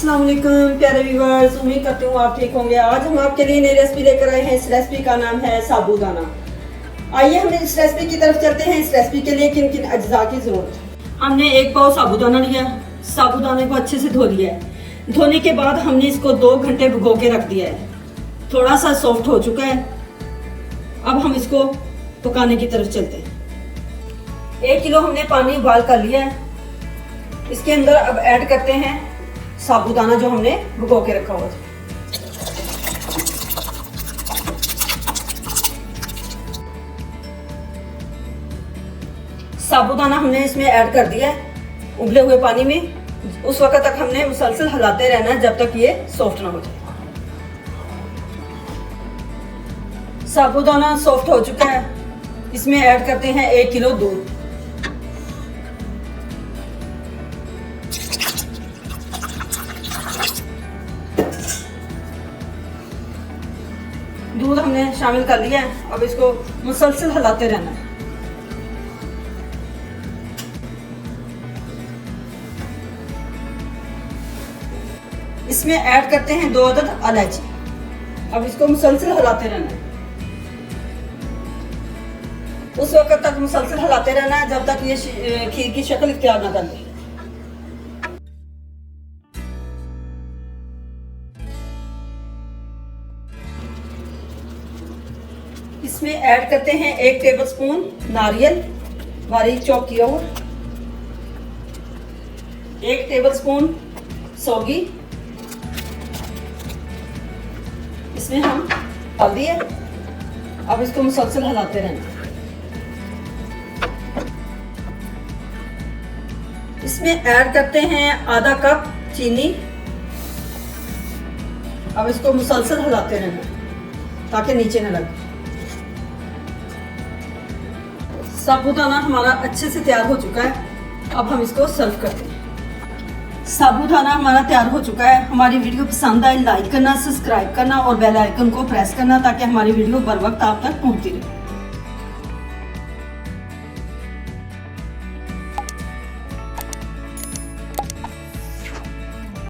अस्सलाम वालेकुम प्यारे व्यूअर्स, उम्मीद करती हूँ आप ठीक होंगे। आज हम आपके लिए नई रेसिपी लेकर आए हैं। इस रेसिपी का नाम है साबूदाना। आइए हम इस रेसिपी की तरफ चलते हैं। इस रेसिपी के लिए किन किन अज्जा की जरूरत है। हमने एक पाव साबूदाना लिया। साबूदाने को अच्छे से धो लिया है। धोने के बाद हमने इसको 2 घंटे भिगो के रख दिया है। थोड़ा सा सॉफ्ट हो चुका है। अब हम इसको पकाने की तरफ चलते हैं। 1 किलो हमने पानी उबाल कर लिया है। इसके अंदर अब ऐड करते हैं साबूदाना जो हमने भिगो के रखा हुआ था। साबूदाना हमने इसमें ऐड कर दिया है उबले हुए पानी में। उस वक्त तक हमने मुसलसल हिलाते रहना जब तक ये सॉफ्ट ना हो जाए। साबूदाना सॉफ्ट हो चुका है। इसमें ऐड करते हैं 1 किलो दूध। दूध हमने शामिल कर लिया है। अब इसको मुसलसल हिलाते रहना है। इसमें ऐड करते हैं 2 अदद इलायची। अब इसको मुसलसल हिलाते रहना है। उस वक्त तक मुसलसल हिलाते रहना है जब तक ये खीर की शक्ल इख्तियार न कर ले। इसमें ऐड करते हैं 1 टेबलस्पून नारियल बारीक चॉप किया हुआ, 1 टेबलस्पून सौगी। इसमें हम हल्दी है। अब इसको मुसलसल हिलाते रहना। इसमें ऐड करते हैं आधा कप चीनी। अब इसको मुसलसल हिलाते रहना ताकि नीचे न लगे। साबूदाना हमारा अच्छे से तैयार हो चुका है। अब हम इसको सर्व करते हैं। साबूदाना हमारा तैयार हो चुका है। हमारी वीडियो पसंद आए लाइक करना, सब्सक्राइब करना और बेल आइकन को प्रेस करना ताकि हमारी वीडियो बर वक्त आप तक पहुंचती रहे।